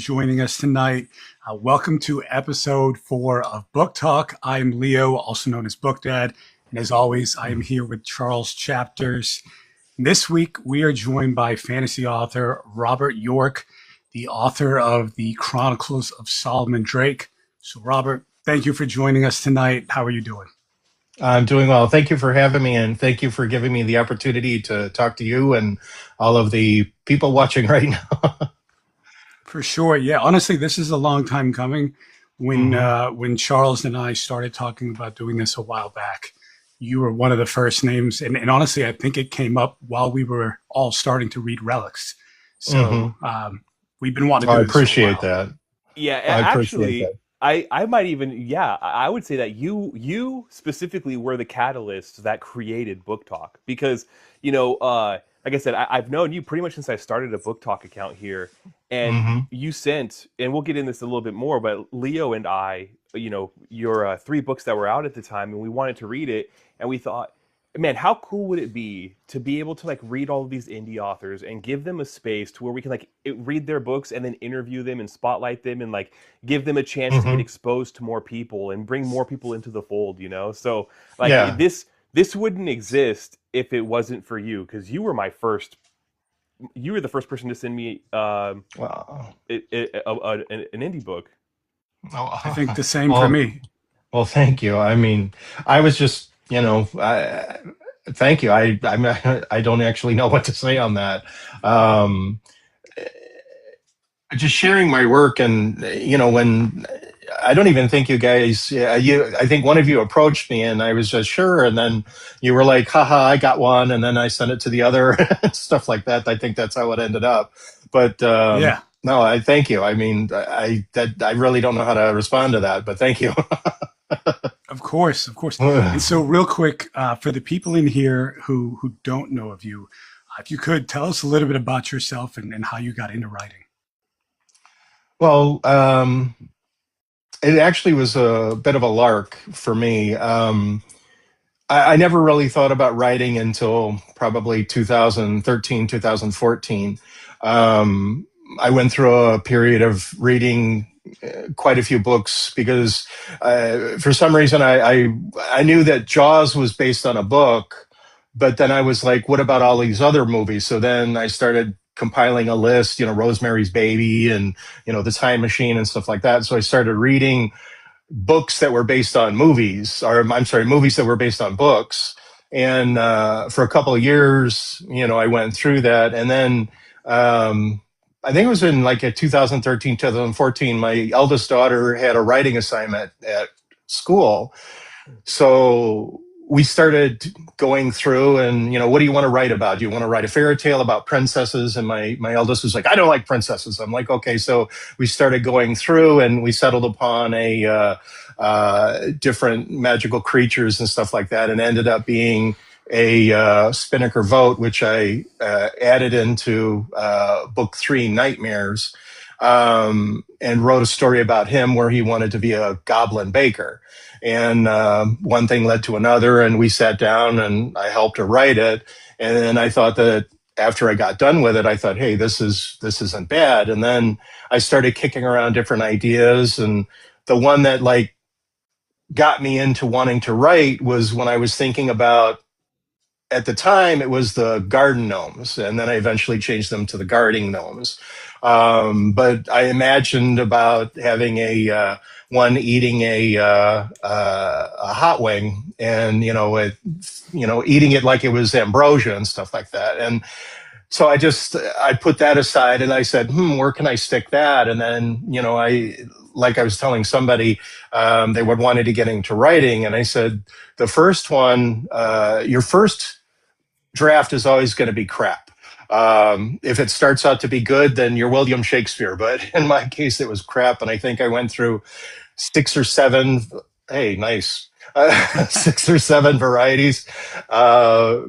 joining us tonight. Welcome to episode 4 of Book Talk. I'm Leo, also known as Book Dad. And as always, I am here with Charles Chapters. This week, we are joined by fantasy author Robert York, the author of the Chronicles of Solomon Drake. So, Robert, thank you for joining us tonight. How are you doing? I'm doing well. Thank you for having me, and thank you for giving me the opportunity to talk to you and all of the people watching right now. For sure. Yeah. Honestly, this is a long time coming. When Charles and I started talking about doing this a while back, you were one of the first names. And honestly, I think it came up while we were all starting to read Relics. So we've been wanting to do I this for a appreciate while. that. Yeah, I appreciate actually, that. I might even, I would say that you specifically were the catalyst that created Book Talk because, like I said, I've known you pretty much since I started a Book Talk account here, and you sent, and we'll get in this a little bit more, but Leo and I, your 3 books that were out at the time, and we wanted to read it, and we thought, man, how cool would it be to be able to read all of these indie authors and give them a space to where we can read their books and then interview them and spotlight them and give them a chance to get exposed to more people and bring more people into the fold, So this wouldn't exist if it wasn't for you, because you were the first person to send me an indie book. I think the same for me. Well, thank you. I mean, I was just, thank you. I don't actually know what to say on that. Just sharing my work, and when I don't even think you guys, I think one of you approached me, and I was just sure, and then you were like, haha, I got one, and then I sent it to the other, stuff like that. I think that's how it ended up. But Yeah. no, I thank you. I mean, I really don't know how to respond to that, but thank you. Of course. And so real quick, for the people in here who don't know of you, if you could tell us a little bit about yourself and how you got into writing. Well, it actually was a bit of a lark for me. I never really thought about writing until probably 2013, 2014. I went through a period of reading quite a few books because for some reason I knew that Jaws was based on a book, but then I was like, what about all these other movies? So then I started compiling a list, Rosemary's Baby and, The Time Machine and stuff like that. So I started reading books that were based on movies, or I'm sorry, movies that were based on books. And for a couple of years, I went through that. And then I think it was in 2013, 2014, my eldest daughter had a writing assignment at school. So we started going through and, what do you want to write about? Do you want to write a fairy tale about princesses? And my eldest was like, I don't like princesses. I'm like, okay. So we started going through and we settled upon different magical creatures and stuff like that, and ended up being a Spinnaker vote, which I added into book 3, Nightmares, and wrote a story about him where he wanted to be a goblin baker. And one thing led to another, and we sat down and I helped her write it. And then I thought that after I got done with it, I thought, hey, this isn't bad. And then I started kicking around different ideas, and the one that got me into wanting to write was when I was thinking about, at the time, it was the garden gnomes, and then I eventually changed them to the guarding gnomes. But I imagined about having one eating a hot wing, and eating it like it was ambrosia and stuff like that. And so I put that aside, and I said, where can I stick that? And then I was telling somebody, they wanted to get into writing, and I said, the first one, your first draft is always going to be crap. If it starts out to be good, then you're William Shakespeare. But in my case, it was crap. And I think I went through 6 or 7. Hey, nice. 6 or 7 varieties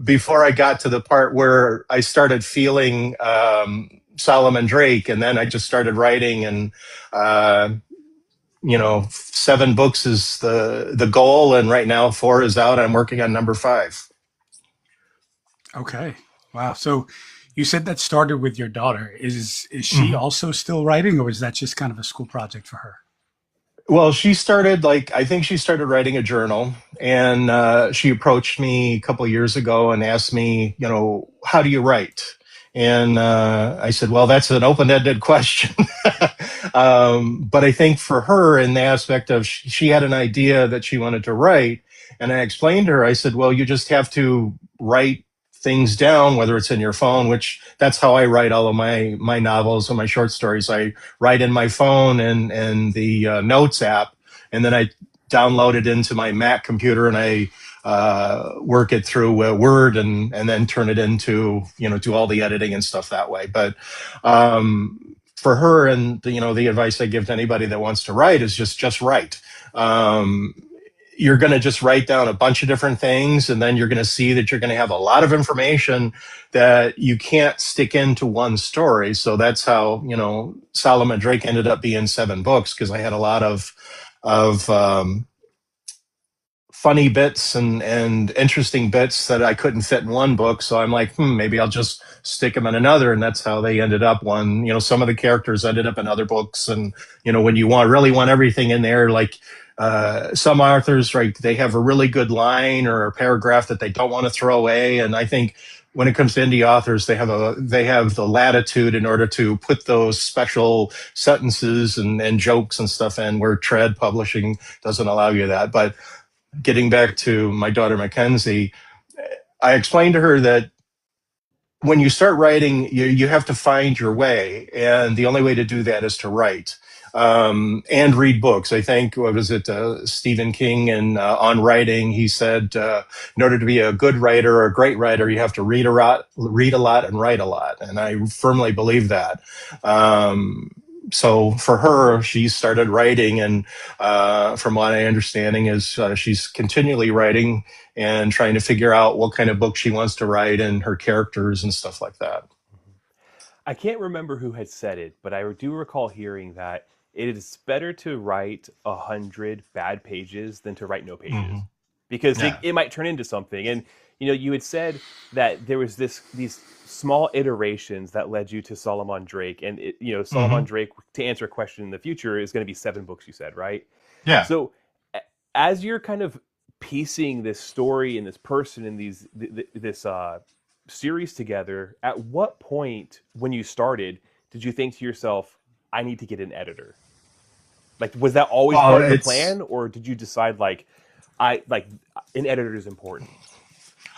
before I got to the part where I started feeling Solomon Drake. And then I just started writing, and 7 books is the goal. And right now 4 is out. I'm working on number 5. Okay. Wow. So, You said that started with your daughter. Is she also still writing, or is that just kind of a school project for her? Well, she started I think she started writing a journal, and she approached me a couple of years ago and asked me, how do you write? And I said, well, that's an open-ended question. But I think for her, in the aspect of she had an idea that she wanted to write, and I explained to her, I said, well, you just have to write things down, whether it's in your phone, which that's how I write all of my novels and my short stories. I write in my phone and the Notes app, and then I download it into my Mac computer, and I work it through Word, and then turn it into, do all the editing and stuff that way. But for her, and the advice I give to anybody that wants to write is just write. You're going to just write down a bunch of different things, and then you're going to see that you're going to have a lot of information that you can't stick into one story. So that's how, Solomon Drake ended up being 7 books, because I had a lot of funny bits and interesting bits that I couldn't fit in one book. So I'm like, maybe I'll just stick them in another. And that's how they ended up some of the characters ended up in other books. And, when you really want everything in there, some authors, right, they have a really good line or a paragraph that they don't want to throw away. And I think when it comes to indie authors, they have the latitude in order to put those special sentences and jokes and stuff in, where trad publishing doesn't allow you that. But getting back to my daughter Mackenzie, I explained to her that when you start writing, you have to find your way, and the only way to do that is to write and read books. I think, what was it, Stephen King, and on writing, he said, in order to be a good writer or a great writer, you have to read a lot, and write a lot, and I firmly believe that. So for her, she started writing, and from what I understanding is she's continually writing and trying to figure out what kind of book she wants to write and her characters and stuff like that. I can't remember who had said it, but I do recall hearing that it is better to write 100 bad pages than to write no pages, because it might turn into something. And you had said that there was these small iterations that led you to Solomon Drake, and Solomon Drake, to answer a question in the future, is going to be 7 books. You said, right? Yeah. So as you're kind of piecing this story and this person and this series together, at what point when you started did you think to yourself, I need to get an editor? Was that always part of the plan, or did you decide an editor is important?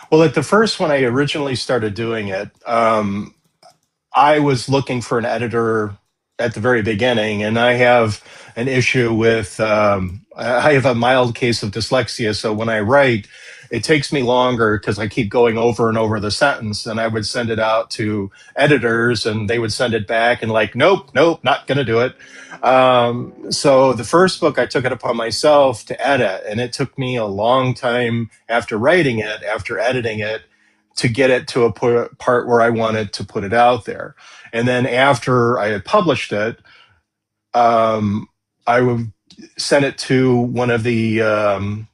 Well, at the first, when I originally started doing it, I was looking for an editor at the very beginning, and I have an issue with, I have a mild case of dyslexia. So when I write, it takes me longer because I keep going over and over the sentence, and I would send it out to editors, and they would send it back and nope, not going to do it. So the first book, I took it upon myself to edit, and it took me a long time after writing it, after editing it, to get it to a part where I wanted to put it out there. And then after I had published it, I would send it to one of the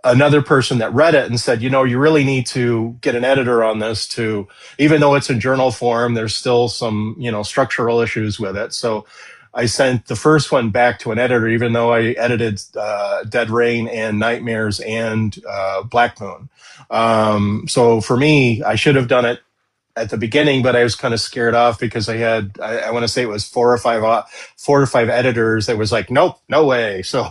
another person that read it and said, you really need to get an editor on this, to, even though it's in journal form, there's still some, structural issues with it. So I sent the first one back to an editor, even though I edited Dead Rain and Nightmares and Black Moon. So for me, I should have done it at the beginning, but I was kind of scared off because I want to say it was 4 or 5 editors that was like, nope, no way. So,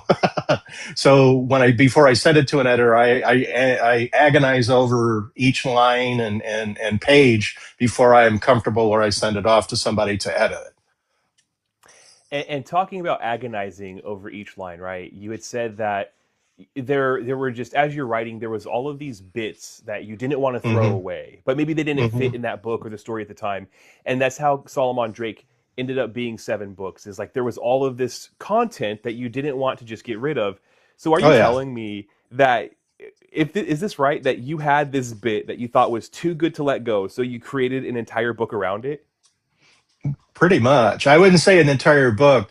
so before I sent it to an editor, I agonize over each line and page before I am comfortable where I send it off to somebody to edit it. And talking about agonizing over each line, right? You had said that there were just, as you're writing, there was all of these bits that you didn't want to throw away, but maybe they didn't fit in that book or the story at the time. And that's how Solomon Drake ended up being 7 books, is there was all of this content that you didn't want to just get rid of. So are you telling me that, is this right, that you had this bit that you thought was too good to let go, so you created an entire book around it? Pretty much. I wouldn't say an entire book.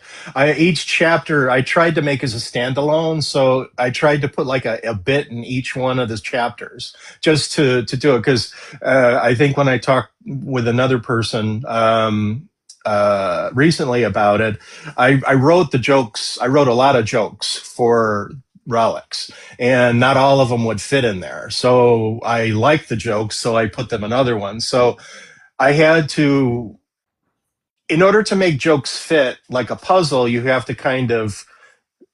Each chapter I tried to make as a standalone. So I tried to put like a bit in each one of the chapters just to do it. Because I think when I talked with another person recently about it, I wrote the jokes. I wrote a lot of jokes for relics, and not all of them would fit in there. So I liked the jokes, so I put them in other ones. So I had to, in order to make jokes fit like a puzzle, you have to kind of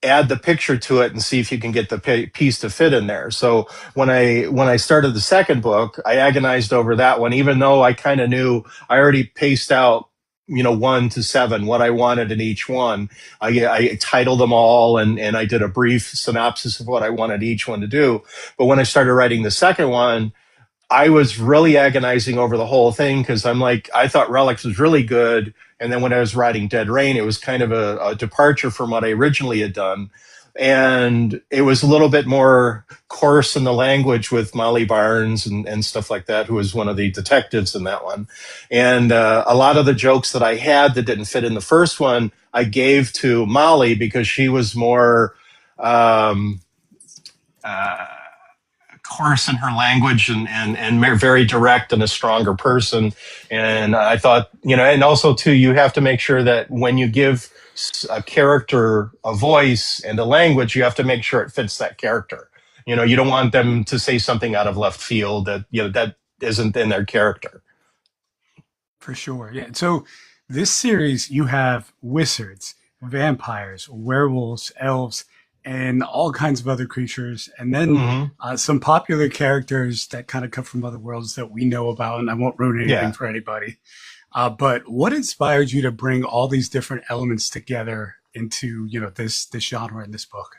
add the picture to it and see if you can get the piece to fit in there. So when I started the second book, I agonized over that one, even though I kind of knew I already paced out, 1 to 7, what I wanted in each one. I titled them all, and I did a brief synopsis of what I wanted each one to do. But when I started writing the second one, I was really agonizing over the whole thing because I'm like, I thought Relics was really good. And then when I was writing Dead Rain, it was kind of a departure from what I originally had done. And it was a little bit more coarse in the language with Molly Barnes and stuff like that, who was one of the detectives in that one. And a lot of the jokes that I had that didn't fit in the first one, I gave to Molly because she was more uh, coarse in her language and very direct and a stronger person. And I thought, and also too, you have to make sure that when you give a character a voice and a language, you have to make sure it fits that character. You don't want them to say something out of left field that isn't in their character. For sure. Yeah. So this series, you have wizards, vampires, werewolves, elves, and all kinds of other creatures, and then Mm-hmm. some popular characters that kind of come from other worlds that we know about. And I won't ruin anything Yeah. for anybody. But what inspired you to bring all these different elements together into this genre in this book?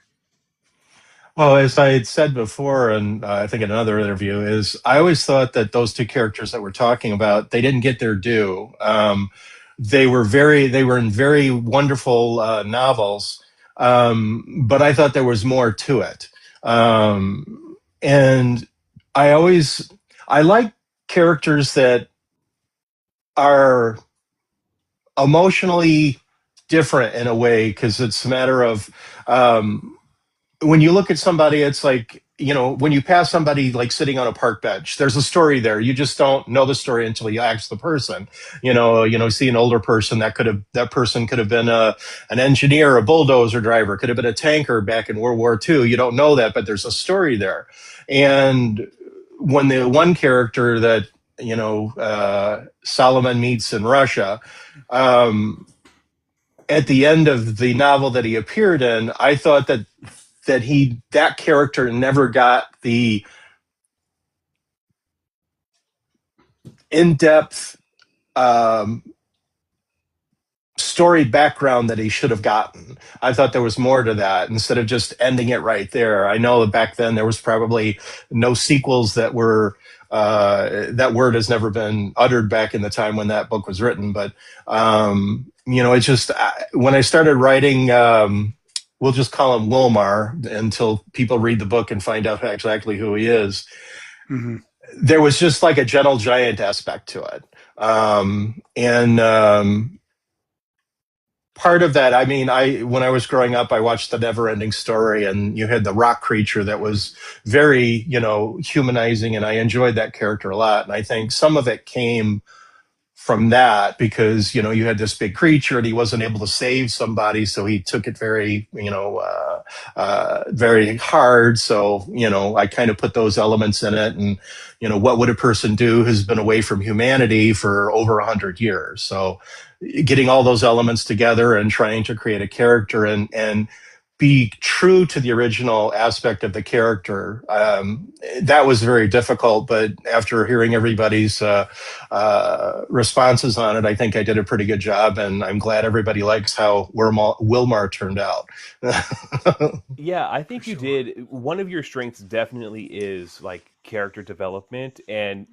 Well, as I had said before, and I think in another interview, is I always thought that those two characters that we're talking about, they didn't get their due. They were in very wonderful novels, but I thought there was more to it. And I always, I like characters that are emotionally different in a way because it's a matter of, when you look at somebody, it's like, when you pass somebody like sitting on a park bench, there's a story there. You just don't know the story until you ask the person. See an older person that person could have been an engineer, a bulldozer driver, could have been a tanker back in World War II. You don't know that, but there's a story there. And when the one character that, Solomon meets in Russia, um, at the end of the novel that he appeared in, I thought that character never got the in-depth um, story background that he should have gotten. I thought there was more to that instead of just ending it right there. I know that back then there was probably no sequels that were that word has never been uttered back in the time when that book was written. But it's just when I started writing. We'll just call him Wilmar until people read the book and find out exactly who he is. Mm-hmm. There was just like a gentle giant aspect to it. And part of that, I mean, when I was growing up, I watched the Never Ending Story, and you had the rock creature that was very, humanizing, and I enjoyed that character a lot. And I think some of it came from that because you had this big creature and he wasn't able to save somebody, so he took it very very hard. So I kind of put those elements in it, and what would a person do who's been away from humanity for over 100 years? So getting all those elements together and trying to create a character and be true to the original aspect of the character. That was very difficult, but after hearing everybody's responses on it, I think I did a pretty good job, and I'm glad everybody likes how Wilmar turned out. Yeah, I For think you sure. did. One of your strengths definitely is like character development and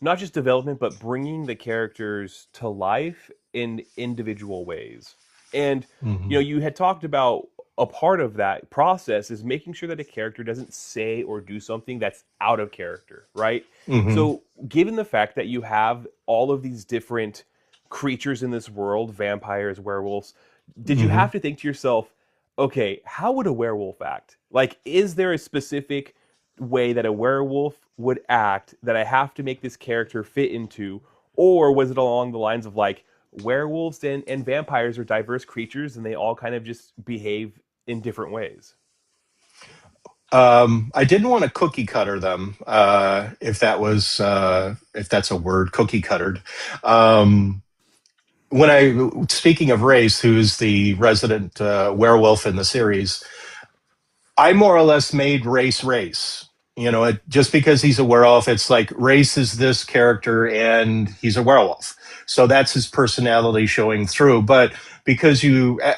not just development, but bringing the characters to life in individual ways. And Mm-hmm. you had talked about a part of that process is making sure that a character doesn't say or do something that's out of character, right? Mm-hmm. So, given the fact that you have all of these different creatures in this world, vampires, werewolves, did you Hmm. have to think to yourself, okay, how would a werewolf act? Like, is there a specific way that a werewolf would act that I have to make this character fit into? Or was it along the lines of like, werewolves and vampires are diverse creatures and they all kind of just behave in different ways? I didn't want to cookie cutter them, if that's a word, cookie cuttered. Um, Speaking of Race, who's the resident werewolf in the series, I more or less made Race. Just because he's a werewolf, it's like Race is this character and he's a werewolf. So that's his personality showing through. But because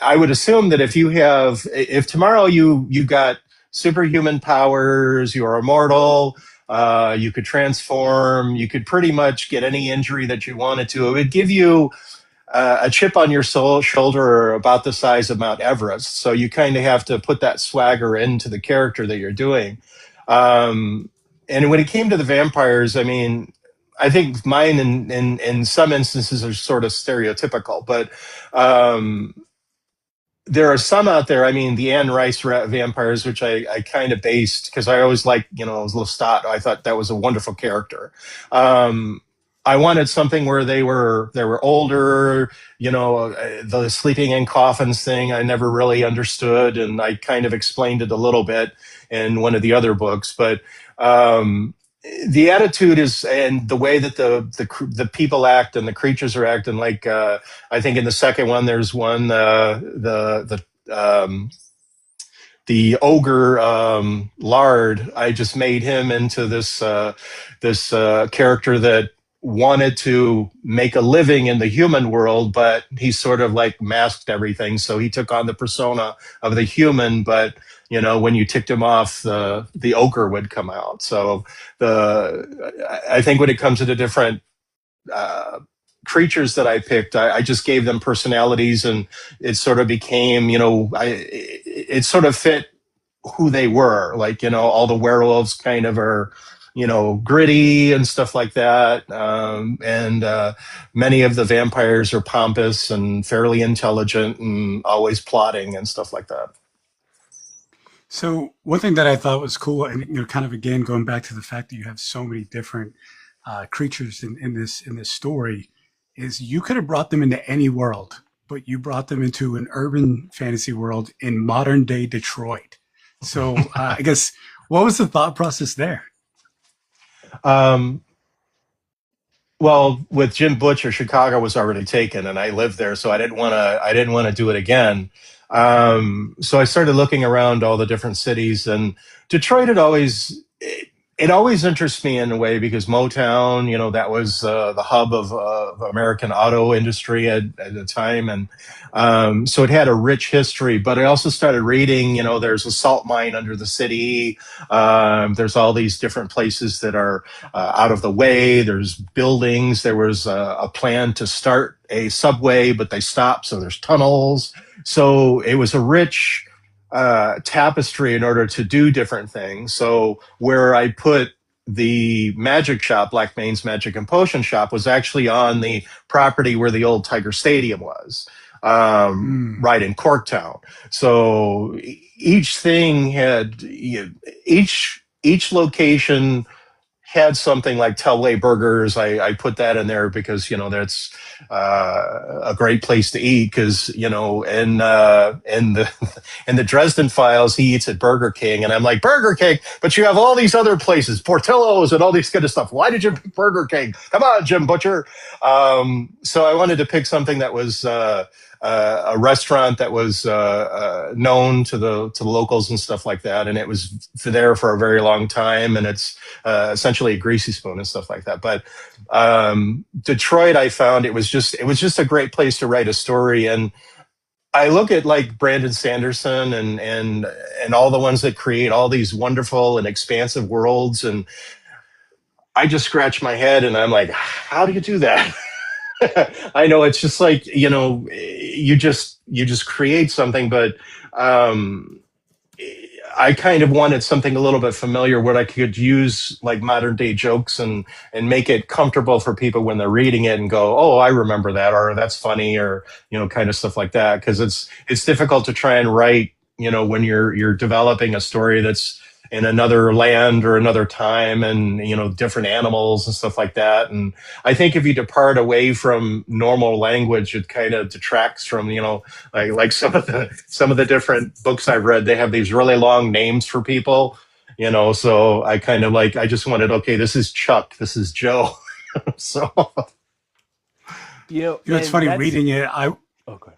I would assume that if tomorrow you got superhuman powers, you're immortal, you could transform, you could pretty much get any injury that you wanted to. It would give you a chip on your shoulder about the size of Mount Everest. So you kind of have to put that swagger into the character that you're doing. Um, and when it came to the vampires, I mean, I think mine in some instances are sort of stereotypical, but um, there are some out there. I mean, the Anne Rice vampires, which I kind of based because I always liked, Lestat. I thought that was a wonderful character. Um, I wanted something where they were older. The sleeping in coffins thing I never really understood, and I kind of explained it a little bit in one of the other books. But um, the attitude is, and the way that the people act and the creatures are acting, like I think in the second one there's one the ogre Lard. I just made him into this character that wanted to make a living in the human world, but he sort of like masked everything. So he took on the persona of the human, but when you ticked him off, the ogre would come out. So I think when it comes to the different uh, creatures that I picked, I just gave them personalities, and it sort of became, it sort of fit who they were. Like, all the werewolves kind of are, gritty and stuff like that. And many of the vampires are pompous and fairly intelligent and always plotting and stuff like that. So one thing that I thought was cool, and kind of again going back to the fact that you have so many different creatures in this story, is you could have brought them into any world, but you brought them into an urban fantasy world in modern day Detroit. So I guess what was the thought process there? Um, Well, with Jim Butcher, Chicago was already taken, and I lived there, so I didn't want to. I didn't want to do it again. So I started looking around all the different cities, and Detroit it always interests me in a way because Motown, that was the hub of American auto industry at the time, and so it had a rich history. But I also started reading, there's a salt mine under the city. There's all these different places that are out of the way. There's buildings. There was a plan to start a subway, but they stopped, so there's tunnels. So it was a rich tapestry in order to do different things. So where I put the magic shop, Black Main's Magic and Potion Shop, was actually on the property where the old Tiger Stadium was, Hmm. right in Corktown. So each thing had, each location had something like Telway Burgers. I put that in there because that's a great place to eat. Because in the in the Dresden Files, he eats at Burger King, and I'm like, Burger King, but you have all these other places, Portillo's and all these kind of stuff. Why did you pick Burger King? Come on, Jim Butcher. So I wanted to pick something that was a restaurant that was known to the locals and stuff like that, and it was there for a very long time, and it's essentially a greasy spoon and stuff like that. But Detroit, I found it was just a great place to write a story. And I look at like Brandon Sanderson and all the ones that create all these wonderful and expansive worlds, and I just scratch my head and I'm like, how do you do that? I know it's just like, you just create something, but um, I kind of wanted something a little bit familiar where I could use like modern day jokes and make it comfortable for people when they're reading it and go, oh, I remember that, or that's funny, or kind of stuff like that. Because it's difficult to try and write, when you're developing a story that's in another land or another time, and different animals and stuff like that. And I think if you depart away from normal language, it kind of detracts from like some of the different books I've read. They have these really long names for people, so I kind of I just wanted, okay, this is Chuck, this is Joe. So It's and funny that's reading it. okay.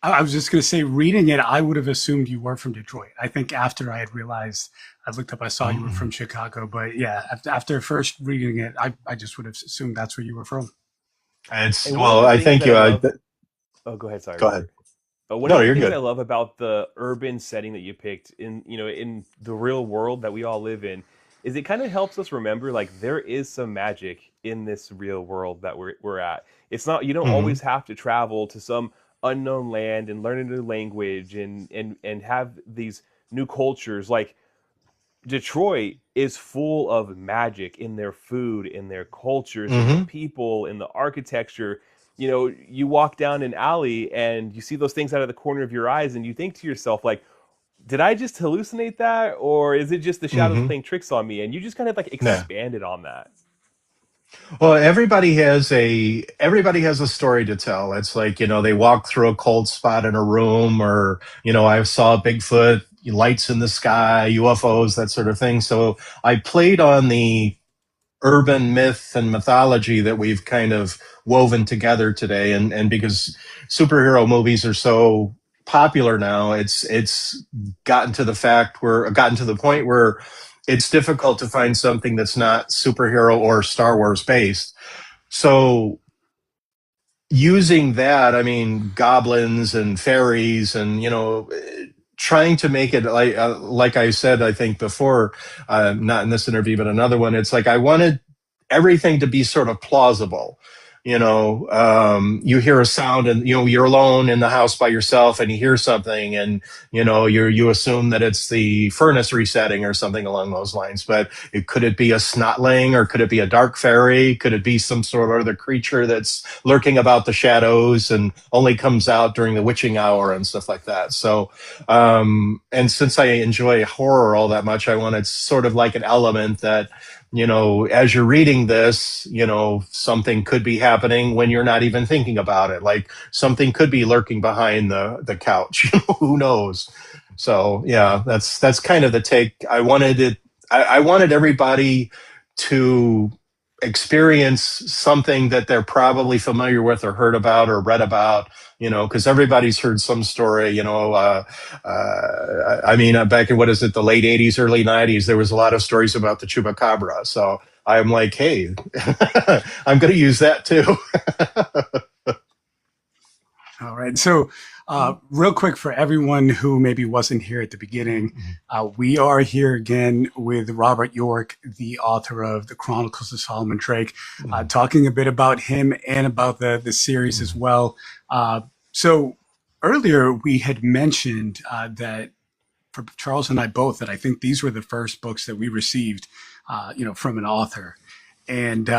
I was just going to say, reading it, I would have assumed you were from Detroit. I think after I had realized, I looked up, I saw you were from Chicago. But yeah, after first reading it, I just would have assumed that's where you were from. it's And one of well, the I things thank that you. I love. Oh, go ahead. Sorry, Go ahead. Robert. One No, of the you're things I good. love about the urban setting that you picked in the real world that we all live in is it kind of helps us remember like there is some magic in this real world that we're at. It's not you don't Hmm. always have to travel to some unknown land and learn a new language and have these new cultures. Like Detroit is full of magic in their food, in their cultures, in the Hmm. people, in the architecture. You walk down an alley and you see those things out of the corner of your eyes, and you think to yourself, like, did I just hallucinate that? Or is it just the shadows Hmm. playing tricks on me? And you just kind of like Yeah. expanded on that. Well, everybody has a story to tell. It's like, they walk through a cold spot in a room, or, I saw Bigfoot, lights in the sky, UFOs, that sort of thing. So I played on the urban myth and mythology that we've kind of woven together today. And because superhero movies are so popular now, it's gotten to the point where it's difficult to find something that's not superhero or Star Wars based. So using that, I mean, goblins and fairies, and trying to make it like I said, I think before, not in this interview, but another one. It's like I wanted everything to be sort of plausible. You hear a sound, and you're alone in the house by yourself, and you hear something, and you assume that it's the furnace resetting or something along those lines. But could it be a snotling, or could it be a dark fairy? Could it be some sort of other creature that's lurking about the shadows and only comes out during the witching hour and stuff like that? So, and since I enjoy horror all that much, I wanted sort of like an element that, as you're reading this, something could be happening when you're not even thinking about it. Like something could be lurking behind the couch. Who knows? So yeah, that's kind of the take. I wanted it. I wanted everybody to experience something that they're probably familiar with, or heard about, or read about, because everybody's heard some story, I mean, back in, what is it, the late 80s, early 90s, there was a lot of stories about the chupacabra. So I'm like, hey, I'm going to use that too. All right. So, real quick for everyone who maybe wasn't here at the beginning, we are here again with Robert York, the author of the Chronicles of Solomon Drake, talking a bit about him and about the series as well. So, earlier we had mentioned that for Charles and I both, that I think these were the first books that we received, from an author. And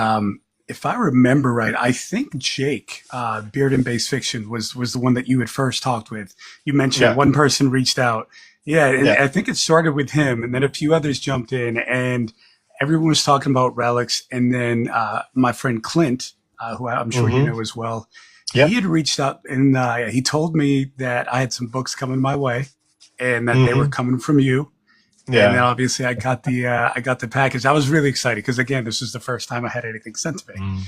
if I remember right, I think Jake, Beard and Base Fiction, was the one that you had first talked with. You mentioned Yeah. one person reached out. Yeah, and Yeah. I think it started with him, and then a few others jumped in, and everyone was talking about relics. And then my friend Clint, who I'm sure you Hmm. know as well, he Yep. had reached out, and he told me that I had some books coming my way, and that they were Hmm. coming from you. And then Yeah. obviously I got the package. I was really excited because again, this was the first time I had anything sent to me. Mm.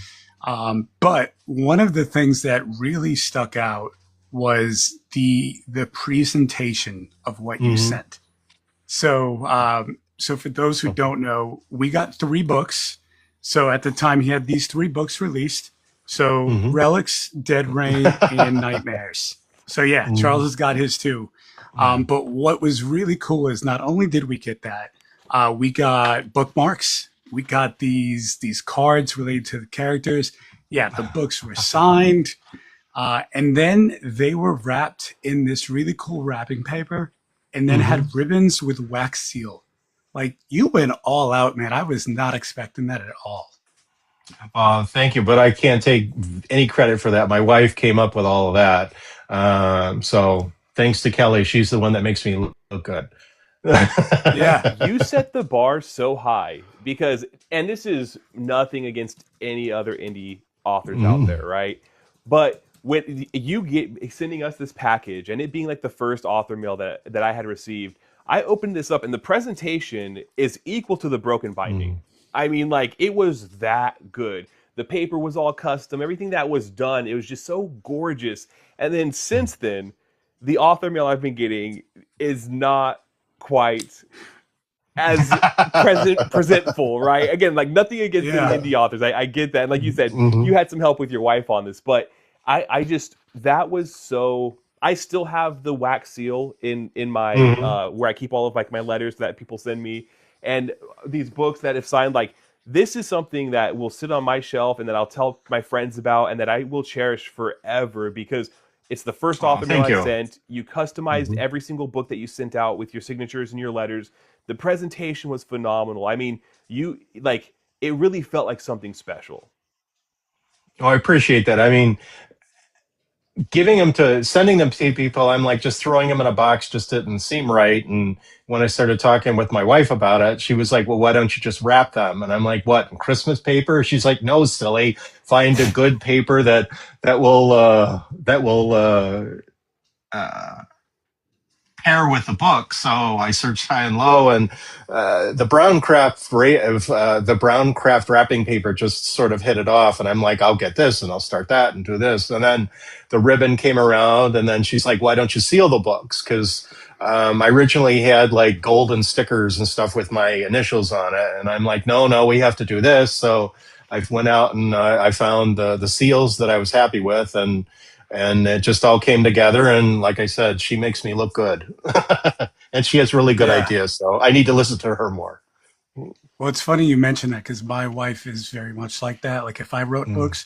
But one of the things that really stuck out was the presentation of what you Hmm. sent. So for those who don't know, we got three books. So at the time, he had these three books released. So Hmm. Relics, Dead Rain, and Nightmares. So yeah, Charles has got his too. But what was really cool is not only did we get that, we got bookmarks. We got these cards related to the characters. Yeah, the books were signed, and then they were wrapped in this really cool wrapping paper. and then Hmm. had ribbons with wax seal. Like you went all out, man. I was not expecting that at all. Thank you, but I can't take any credit for that. My wife came up with all of that. So thanks to Kelly. She's the one that makes me look good. Yeah. You set the bar so high because, and this is nothing against any other indie authors out Mm. there, right? But when you get sending us this package and it being like the first author mail that I had received, I opened this up and the presentation is equal to the broken binding. Mm. I mean, like it was that good. The paper was all custom, everything that was done, it was just so gorgeous. And then since then, the author mail I've been getting is not quite as presentful, right? Again, like nothing against any Yeah. indie authors. I get that. And like you said, you Mhm. had some help with your wife on this, but I just that was so. I still have the wax seal in my Mhm. where I keep all of like my letters that people send me, and these books that have signed. Like this is something that will sit on my shelf and that I'll tell my friends about and that I will cherish forever because it's the first Oh, author mail thank I you. sent. You customized Mhm. every single book that you sent out with your signatures and your letters. The presentation was phenomenal. I mean, you like it really felt like something special. Oh, I appreciate that. I mean, sending them to people, I'm like just throwing them in a box just didn't seem right. And when I started talking with my wife about it, she was like, "Well, why don't you just wrap them?" And I'm like, "What, Christmas paper?" She's like, "No, silly. Find a good paper that will uh, pair with the book." So I searched high and low, and the brown craft wrapping paper just sort of hit it off. And I'm like, "I'll get this, and I'll start that, and do this." And then the ribbon came around, and then she's like, "Why don't you seal the books?" Because I originally had like golden stickers and stuff with my initials on it, and I'm like, "No, no, we have to do this." So I went out and I found the seals that I was happy with, and it just all came together. And like I said, she makes me look good. And she has really good Yeah. ideas, so I need to listen to her more. Well, it's funny you mentioned that because my wife is very much like that. Like if I wrote Mm. books,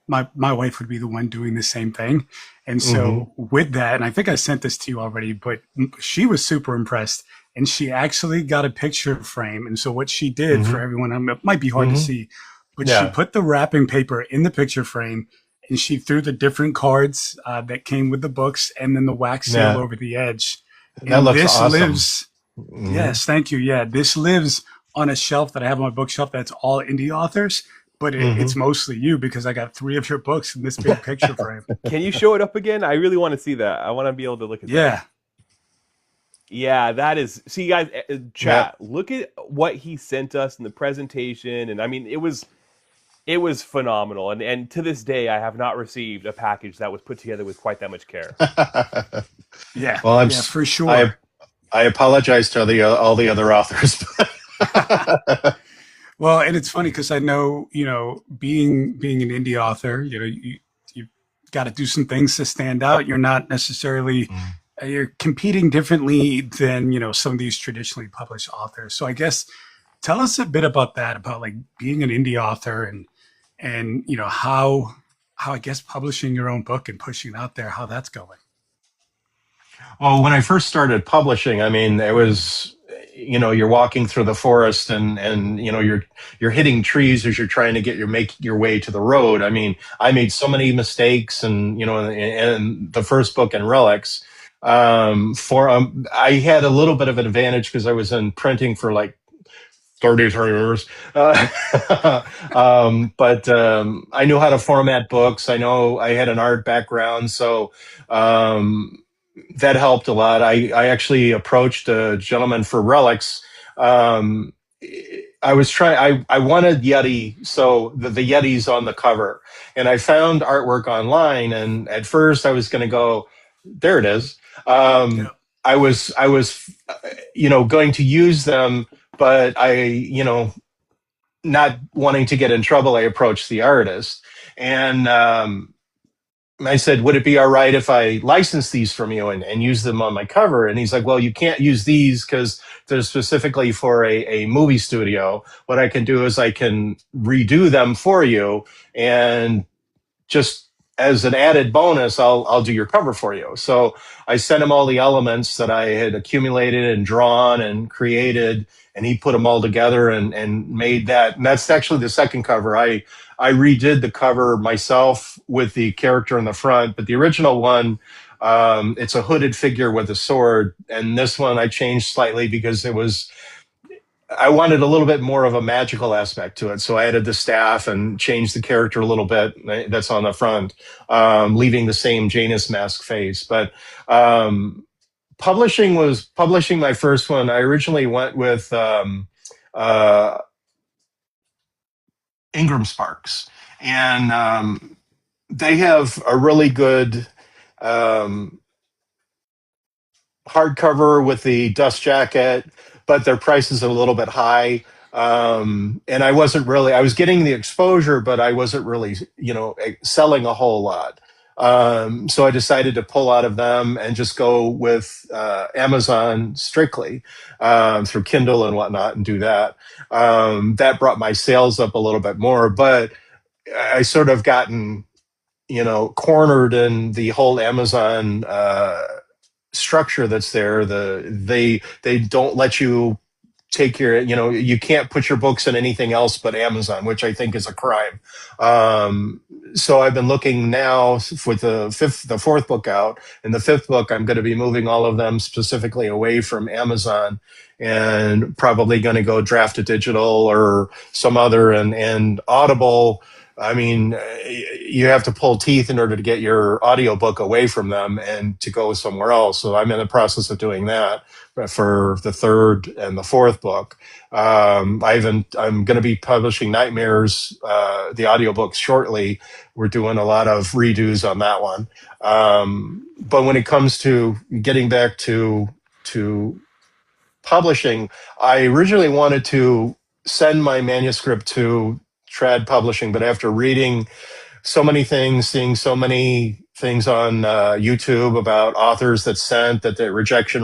my wife would be the one doing the same thing. And Hmm. so with that, and I think I sent this to you already, but she was super impressed and she actually got a picture frame. And so what she did for Hmm. everyone, it might be hard to Hmm. see, but she Yeah, put the wrapping paper in the picture frame and she threw the different cards that came with the books and then the wax seal yeah, over the edge. that And looks this awesome. lives. Hmm. Yes, thank you. Yeah, this lives on a shelf that I have on my bookshelf that's all indie authors, but Hmm. it's mostly you because I got three of your books in this big picture frame. Can you show it up again? I really want to see that. I want to be able to look at that. Yeah, Yeah, that is. See, guys, Yep. chat. Look at what he sent us in the presentation, and I mean, it was phenomenal. And to this day, I have not received a package that was put together with quite that much care. yeah, Well, yeah, for I sure. I apologize to all the other authors. Well, and it's funny because I know, being an indie author, you got to do some things to stand out. You're not necessarily you're competing differently than some of these traditionally published authors. So I guess tell us a bit about that, about like being an indie author and how I guess publishing your own book and pushing it out there, how that's going. Well, when I first started publishing, I mean, it was, you're walking through the forest, and you're hitting trees as you're trying to make your way to the road. I mean, I made so many mistakes, and and the first book in Relics, I had a little bit of an advantage because I was in printing for like 33 years. But I knew how to format books. I know I had an art background, so um, that helped a lot. I actually approached a gentleman for Relics. Um, I wanted Yeti, so the Yeti's on the cover, and I found artwork online. And at first, I was going to go, there it is. Yeah. I was going to use them, but not wanting to get in trouble, I approached the artist, and I said, "Would it be all right if I license these from you and use them on my cover?" And he's like, "Well, you can't use these because they're specifically for a movie studio. What I can do is I can redo them for you and just as an added bonus, I'll do your cover for you. So I sent him all the elements that I had accumulated and drawn and created, and he put them all together and made that. And that's actually the second cover. I redid the cover myself with the character in the front, but the original one, it's a hooded figure with a sword, and this one I changed slightly because I wanted a little bit more of a magical aspect to it. So I added the staff and changed the character a little bit. That's on the front, leaving the same Janus mask face. But publishing my first one. I originally went with uh, Ingram Sparks, and they have a really good um, hardcover with the dust jacket, but their prices are a little bit high. And I was getting the exposure, but I wasn't really, selling a whole lot. So I decided to pull out of them and just go with Amazon strictly through Kindle and whatnot and do that. That brought my sales up a little bit more, but I sort of gotten, cornered in the whole Amazon structure that's there. They don't let you take you can't put your books in anything else but Amazon, which I think is a crime. So I've been looking now with the fourth book out. In the fifth book, I'm going to be moving all of them specifically away from Amazon and probably going to go draft a digital or some other, and Audible. I mean, you have to pull teeth in order to get your audiobook away from them and to go somewhere else. So I'm in the process of doing that for the third and the fourth book. I'm going to be publishing Nightmares, the audiobooks shortly. We're doing a lot of redos on that one. But when it comes to getting back to publishing, I originally wanted to send my manuscript to Trad Publishing, but after reading so many things, seeing so many things on YouTube about authors that sent that they rejection.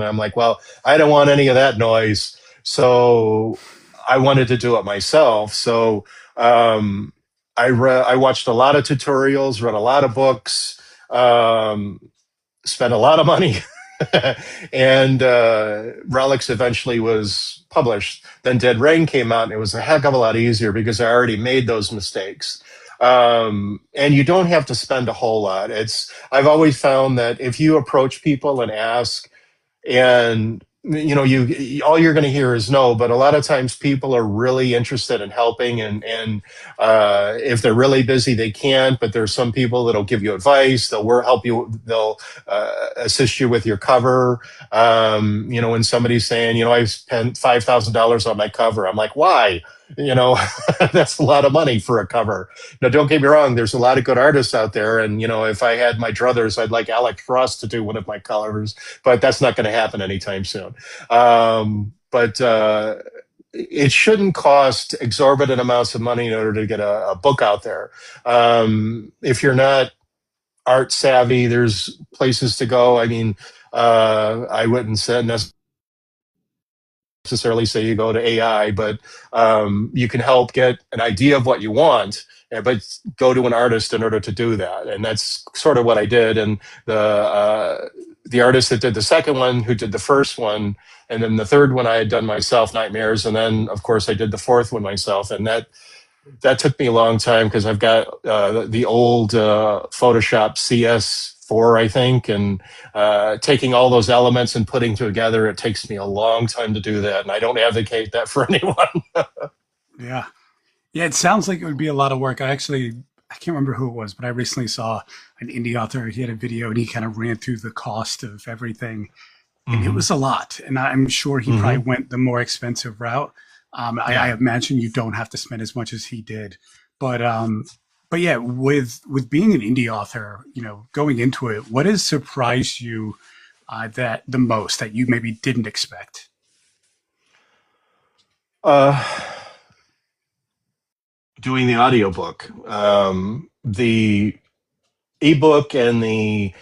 I'm like, well, I don't want any of that noise. So I wanted to do it myself. So I watched a lot of tutorials, read a lot of books, spent a lot of money. And Relics eventually was published. Then Dead Rain came out, and it was a heck of a lot easier because I already made those mistakes. And you don't have to spend a whole lot. I've always found that if you approach people and ask, and you all you're going to hear is no, but a lot of times people are really interested in helping, and if they're really busy they can't, but there's some people that'll give you advice, they'll help you, they'll assist you with your cover. When somebody's saying, I spent $5,000 on my cover, I'm like, why? That's a lot of money for a cover. Now, don't get me wrong, there's a lot of good artists out there, and if I had my druthers, I'd like Alex Frost to do one of my covers, but that's not going to happen anytime soon. But it shouldn't cost exorbitant amounts of money in order to get a book out there. If you're not art savvy, there's places to go. I mean, I wouldn't necessarily say you go to AI, but you can help get an idea of what you want, but go to an artist in order to do that. And that's sort of what I did. And the artist that did the second one, who did the first one, and then the third one I had done myself, Nightmares, and then of course I did the fourth one myself, and that took me a long time because I've got the old Photoshop CS4, I think, and taking all those elements and putting together, it takes me a long time to do that, and I don't advocate that for anyone. Yeah. Yeah, it sounds like it would be a lot of work. I can't remember who it was, but I recently saw an indie author. He had a video and he kind of ran through the cost of everything. And it Mm-hmm. was a lot. And I'm sure he probably Mm-hmm. went the more expensive route. I Yeah. imagine you don't have to spend as much as he did. But yeah, with being an indie author, going into it, what has surprised you that the most that you maybe didn't expect? Uh, Doing the audiobook. The ebook and the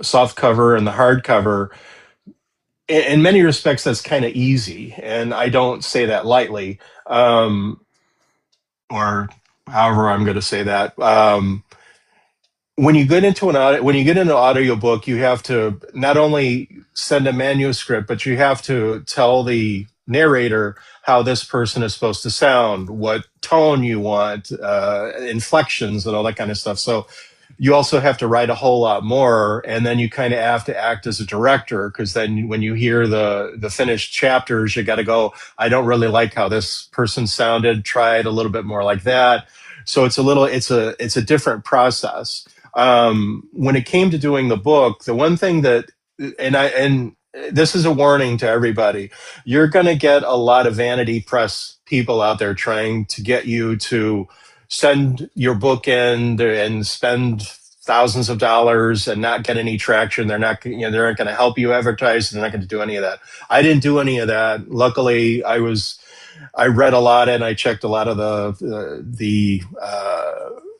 soft cover and the hardcover, in many respects, that's kind of easy. And I don't say that lightly. Or however I'm going to say that. When you get into when you get into audiobook, you have to not only send a manuscript, but you have to tell the narrator how this person is supposed to sound, what tone you want, inflections, and all that kind of stuff. So you also have to write a whole lot more, and then you kind of have to act as a director, because then when you hear the finished chapters, you got to go, I don't really like how this person sounded, try it a little bit more like that. So it's a different process. When it came to doing the book, the one thing that, and this is a warning to everybody, you're going to get a lot of vanity press people out there trying to get you to send your book in and spend thousands of dollars and not get any traction. They're not, they're not going to help you advertise. They're not going to do any of that. I didn't do any of that. Luckily, I read a lot and I checked a lot of the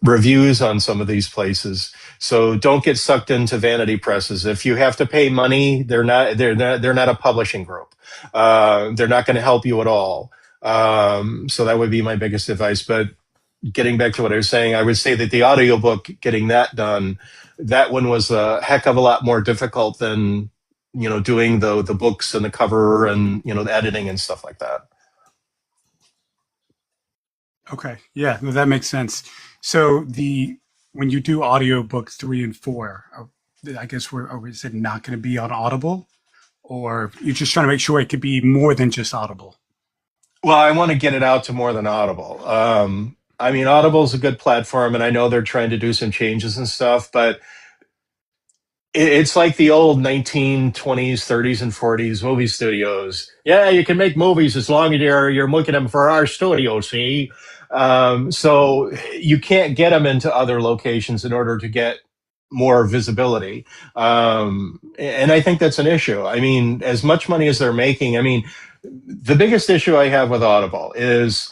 reviews on some of these places. So don't get sucked into vanity presses. If you have to pay money, they're not a publishing group. They're not going to help you at all. So that would be my biggest advice. But getting back to what I was saying, I would say that the audiobook, getting that done, that one was a heck of a lot more difficult than, doing the books and the cover and, the editing and stuff like that. Okay. Yeah, no, that makes sense. So when you do audiobook 3 and 4, I guess is it not going to be on Audible, or you're just trying to make sure it could be more than just Audible? Well, I want to get it out to more than Audible. I mean, Audible is a good platform, and I know they're trying to do some changes and stuff, but it's like the old 1920s, 30s, and 40s movie studios. Yeah, you can make movies as long as you're making them for our studio, see? So you can't get them into other locations in order to get more visibility. And I think that's an issue. I mean, as much money as they're making, I mean, the biggest issue I have with Audible is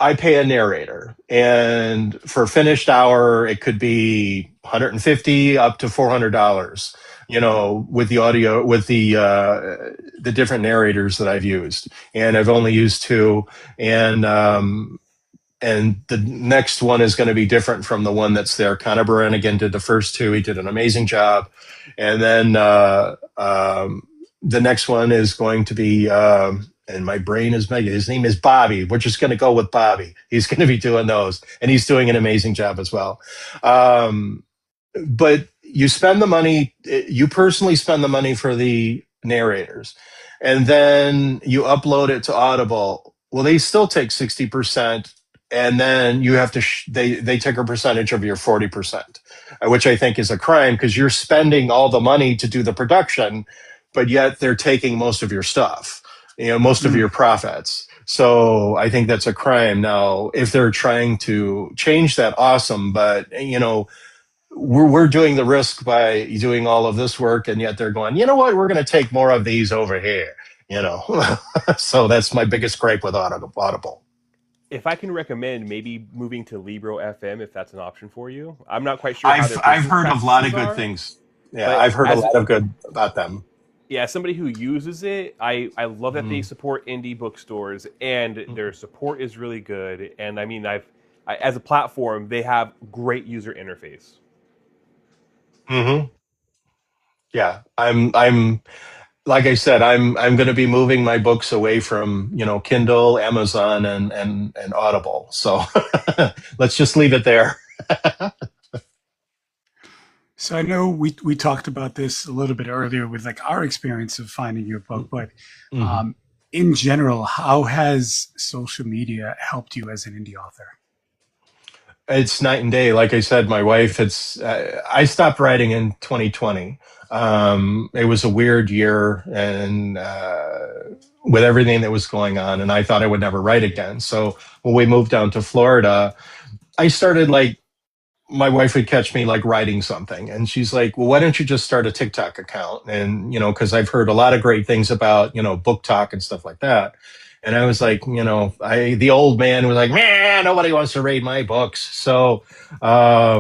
I pay a narrator, and for finished hour, it could be 150 up to $400. With the audio, with the different narrators that I've used, and I've only used two, and the next one is going to be different from the one that's there. Conor Brannigan did the first two; he did an amazing job, and then the next one is going to be. And my brain is mega. His name is Bobby. We're just going to go with Bobby. He's going to be doing those, and he's doing an amazing job as well. But you spend the money. You personally spend the money for the narrators, and then you upload it to Audible. Well, they still take 60%, and then you have to. They take a percentage of your 40%, which I think is a crime, because you're spending all the money to do the production, but yet they're taking most of your stuff, most of your profits. So I think that's a crime. Now, if they're trying to change that, awesome. But, we're doing the risk by doing all of this work, and yet they're going, you know what, we're going to take more of these over here, So that's my biggest gripe with Audible. If I can recommend maybe moving to Libro FM, if that's an option for you. I'm not quite sure how I've heard a lot of good things. Yeah, I've heard a lot of good about them. Yeah, somebody who uses it, I love that they support indie bookstores, and their support is really good. And I mean, as a platform, they have great user interface. Mm-hmm. Yeah, I'm like I said, I'm going to be moving my books away from Kindle, Amazon, and Audible. So let's just leave it there. So I know we talked about this a little bit earlier with like our experience of finding your book, but in general, how has social media helped you as an indie author? It's night and day. Like I said, my wife, I stopped writing in 2020. It was a weird year, and with everything that was going on, and I thought I would never write again. So when we moved down to Florida, I started my wife would catch me writing something, and she's like, well, why don't you just start a TikTok account? And, because I've heard a lot of great things about, BookTalk and stuff like that. And I was like, the old man was like, man, nobody wants to read my books. So, I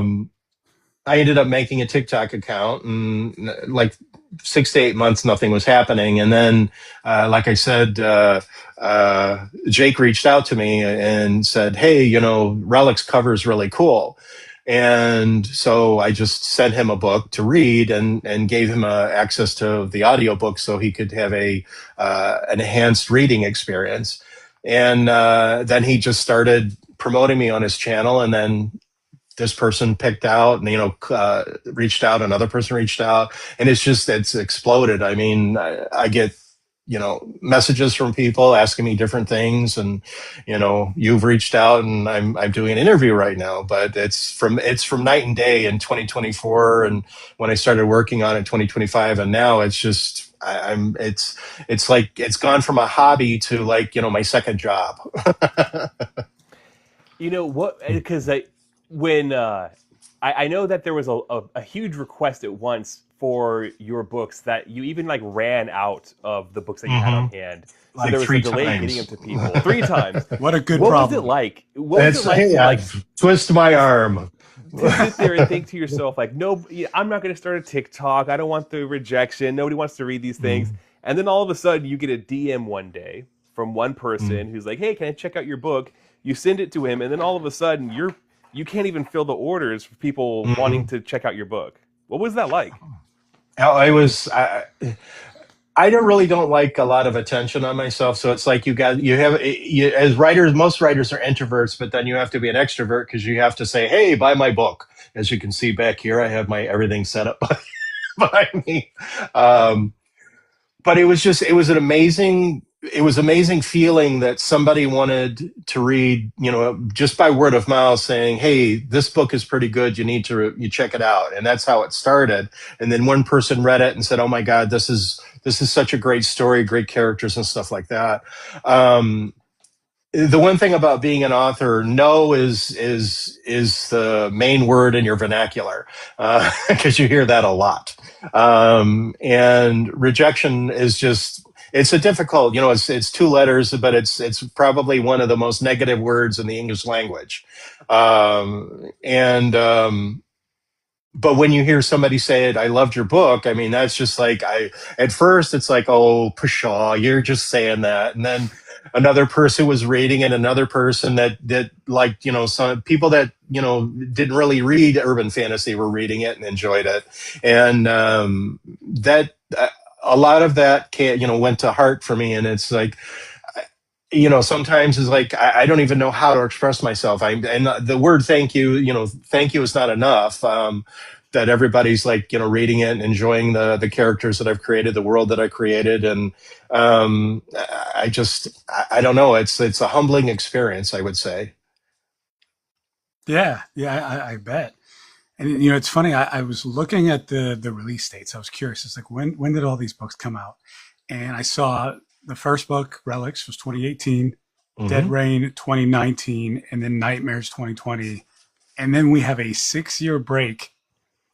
ended up making a TikTok account, and 6 to 8 months, nothing was happening. And then, like I said, Jake reached out to me and said, "Hey, Relic's cover is really cool." And so I just sent him a book to read and gave him access to the audiobook so he could have an enhanced reading experience. And then he just started promoting me on his channel, and then this person picked out and reached out, another person reached out, and it's exploded. I mean, I get messages from people asking me different things, and you've reached out, and I'm doing an interview right now, but it's from night and day in 2024, and when I started working on it in 2025, and now it's just it's like it's gone from a hobby to my second job. You know what? Because I know that there was a huge request at once for your books that you even like ran out of the books that you had on hand. So Like there was a 3 delay times. getting them to people 3 times. What a good What was problem. it like? What was it like Hey, to like twist my arm. to sit there and think to yourself like, no, I'm not going to start a TikTok. I don't want the rejection. Nobody wants to read these things. And then all of a sudden you get a DM one day from one person who's like, hey, can I check out your book? You send it to him, and then all of a sudden you can't even fill the orders for people wanting to check out your book. What was that like? I don't like a lot of attention on myself, so it's like as writers, most writers are introverts, but then you have to be an extrovert because you have to say, hey, buy my book. As you can see back here, I have my everything set up behind me. But it was amazing feeling that somebody wanted to read, just by word of mouth, saying, hey, this book is pretty good, you check it out. And that's how it started. And then one person read it and said, oh my God, this is such a great story, great characters and stuff like that. The one thing about being an author, no is the main word in your vernacular, because you hear that a lot. And rejection is just, it's a difficult, it's 2 letters, but it's probably one of the most negative words in the English language. But when you hear somebody say it, I loved your book, I mean, that's just like, at first it's like, oh, pshaw, you're just saying that. And then another person was reading it, another person that like, some people that, didn't really read urban fantasy were reading it and enjoyed it. And, that, a lot of that went to heart for me. And it's like, sometimes it's like, I don't even know how to express myself. And the word thank you, thank you is not enough. That everybody's like, reading it and enjoying the characters that I've created, the world that I created. And, I don't know. It's a humbling experience, I would say. Yeah, I bet. And it's funny. I was looking at the release dates. I was curious. It's like when did all these books come out? And I saw the first book, Relics, was 2018, Dead Rain 2019, and then Nightmares 2020. And then we have a 6-year break.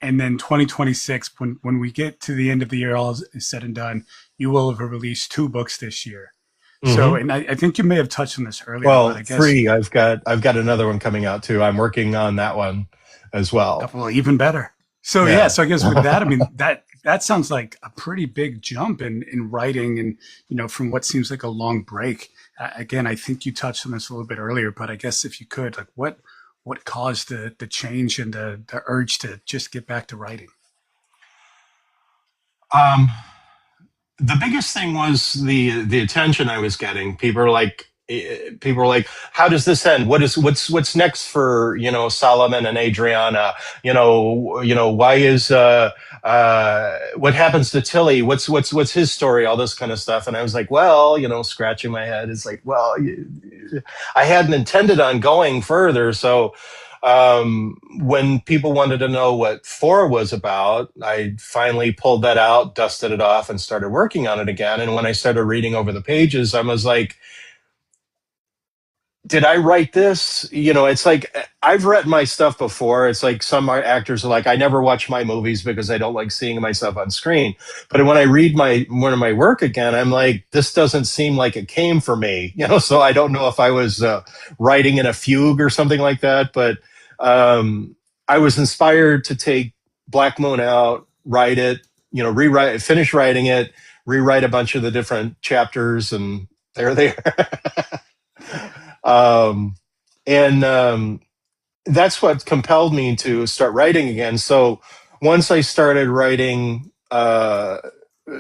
And then 2026, when we get to the end of the year, all is said and done, you will have released 2 books this year. So, and I think you may have touched on this earlier. Well, but I guess 3. I've got another one coming out too. I'm working on that one as well. well, even better. So Yeah. so I guess with that, I mean that sounds like a pretty big jump in writing, and from what seems like a long break. Again, I think you touched on this a little bit earlier, but I guess if you could, like, what caused the change and the urge to just get back to writing? The biggest thing was the attention I was getting. People were like, how does this end? What's next for Solomon and Adriana? Why is what happens to Tilly? What's his story? All this kind of stuff. And I was like, well, scratching my head. It's like, well, I hadn't intended on going further, so. When people wanted to know what 4 was about, I finally pulled that out, dusted it off, and started working on it again. And when I started reading over the pages, I was like, did I write this? It's like, I've read my stuff before. It's like some actors are like, I never watch my movies because I don't like seeing myself on screen. But when I read one of my work again, I'm like, this doesn't seem like it came for me. So I don't know if I was writing in a fugue or something like that. But I was inspired to take Black Moon out, write it, finish writing it, rewrite a bunch of the different chapters, and there they are. And that's what compelled me to start writing again. So once I started writing,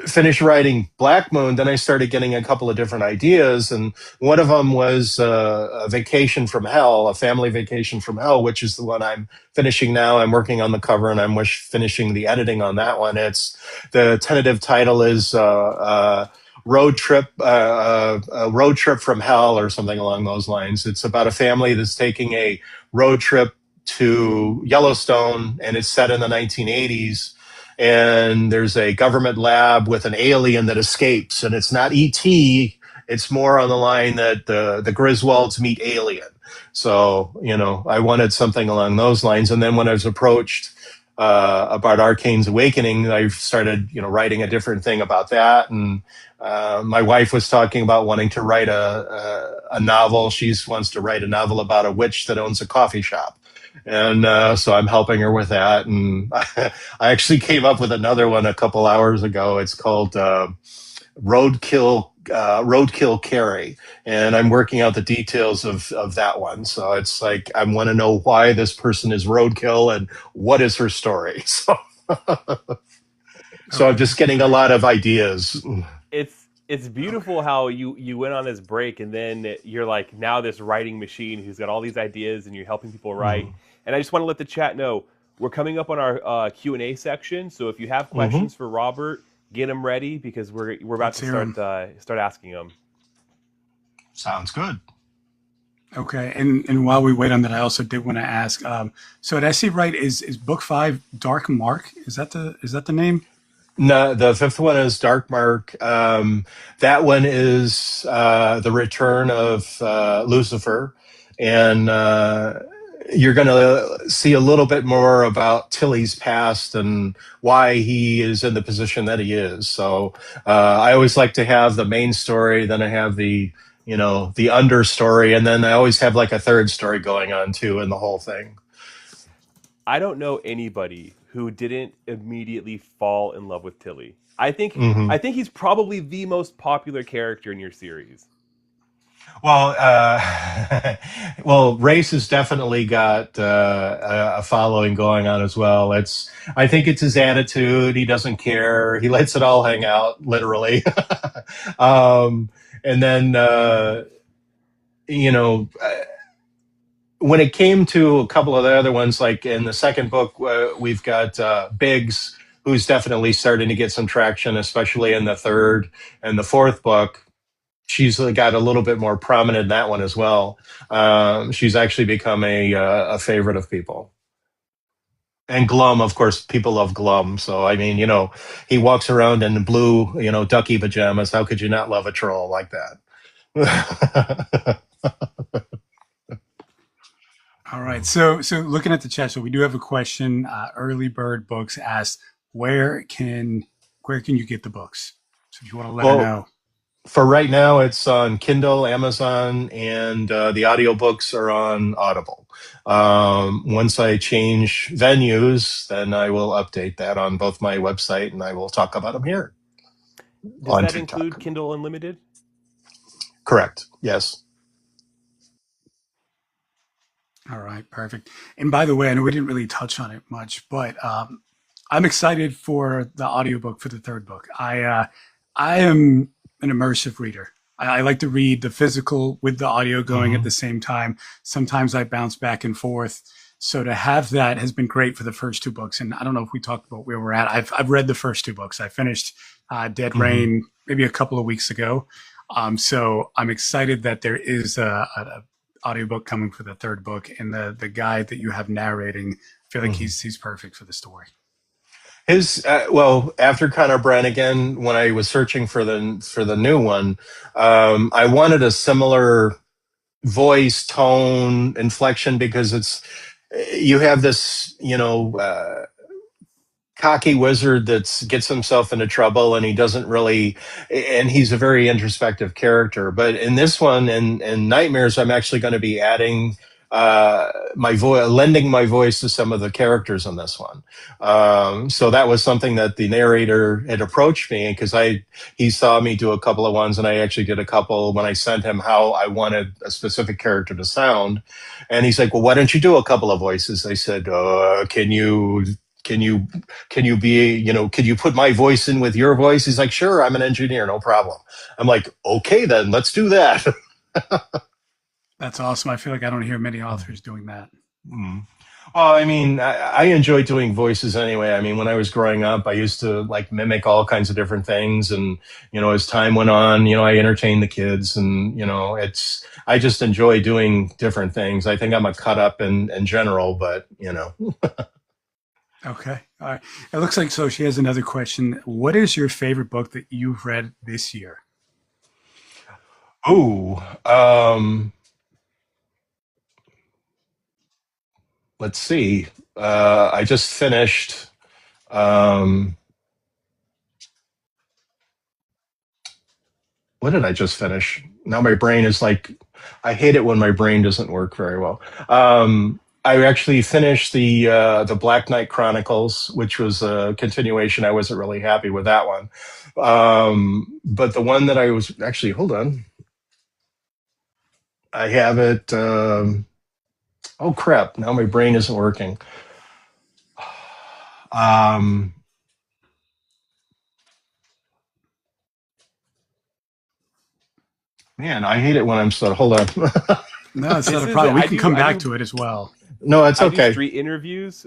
finished writing Black Moon, then I started getting a couple of different ideas. And one of them was a Vacation from Hell, a family vacation from hell, which is the one I'm finishing now. I'm working on the cover and I'm finishing the editing on that one. The tentative title is road trip from hell or something along those lines. It's about a family that's taking a road trip to Yellowstone, and it's set in the 1980s. And there's a government lab with an alien that escapes, and it's not ET. It's more on the line that the Griswolds meet Alien. So, I wanted something along those lines. And then when I was approached about Arcane's Awakening, I started, writing a different thing about that. And my wife was talking about wanting to write a novel. She wants to write a novel about a witch that owns a coffee shop. And so I'm helping her with that. And I actually came up with another one a couple hours ago. It's called Roadkill Carrie. And I'm working out the details of that one. So it's like, I want to know why this person is roadkill and what is her story. So I'm just getting a lot of ideas. It's beautiful how you went on this break and then you're like now this writing machine who's got all these ideas and you're helping people write. And I just want to let the chat know we're coming up on our Q&A section. So if you have questions for Robert, get them ready because we're about to start asking them. Sounds good. Okay, and while we wait on that, I also did want to ask. So at SC Right is book 5 Dark Mark? Is that the name? No, the 5th one is Dark Mark. That one is the return of Lucifer, and you're going to see a little bit more about Tilly's past and why he is in the position that he is. So I always like to have the main story, then I have the understory, and then I always have like a third story going on too in the whole thing. I don't know anybody who didn't immediately fall in love with Tilly. I think he's probably the most popular character in your series. Well, well, Race has definitely got a following going on as well. I think it's his attitude. He doesn't care. He lets it all hang out, literally. And then, when it came to a couple of the other ones, like in the second book, we've got Biggs, who's definitely starting to get some traction, especially in the third and the fourth book. She's got a little bit more prominent in that one as well. She's actually become a favorite of people. And Glum, of course, people love Glum. So, I mean, he walks around in blue, ducky pajamas. How could you not love a troll like that? All right. So looking at the chat, so we do have a question. Early Bird Books asks, where can you get the books? So if you want to let her know. For right now, it's on Kindle, Amazon, and the audiobooks are on Audible. Once I change venues, then I will update that on both my website and I will talk about them here. Does that include Kindle Unlimited? Correct. Yes. All right, perfect. And by the way, I know we didn't really touch on it much, but I'm excited for the audiobook for the third book. I am an immersive reader. I like to read the physical with the audio going at the same time. Sometimes I bounce back and forth. So to have that has been great for the first 2 books. And I don't know if we talked about where we're at. I've read the first 2 books. I finished Dead Rain maybe a couple of weeks ago. So I'm excited that there is a audiobook coming for the third book, and the guy that you have narrating, I feel like he's perfect for the story. After Connor Brannigan, when I was searching for the new one, I wanted a similar voice, tone, inflection, because you have this, cocky wizard that gets himself into trouble, and he's a very introspective character. But in this one, in Nightmares, I'm actually going to be adding my voice, lending my voice to some of the characters in this one. So that was something that the narrator had approached me, because he saw me do a couple of ones, and I actually did a couple when I sent him how I wanted a specific character to sound. And he's like, "Well, why don't you do a couple of voices?" I said, "Can you?" Can you be, can you put my voice in with your voice? He's like, "Sure, I'm an engineer, no problem." I'm like, "Okay, then let's do that." That's awesome. I feel like I don't hear many authors doing that. Mm. Well, I mean, I enjoy doing voices anyway. I mean, when I was growing up, I used to like mimic all kinds of different things. And, as time went on, I entertained the kids, and, I just enjoy doing different things. I think I'm a cut up in general, but, Okay. All right. It looks like so she has another question. What is your favorite book that you've read this year? Ooh, let's see. I just finished, um, what did I just finish? Now my brain is like, I hate it when my brain doesn't work very well. I actually finished the Black Knight Chronicles, which was a continuation. I wasn't really happy with that one. But the one that I was actually, hold on, I have it. Oh crap! Now my brain isn't working. Um, Man, I hate it when I'm so. Hold on. No, it's This not a is problem. We I can do come I back do to it as well. No, it's I do okay. street interviews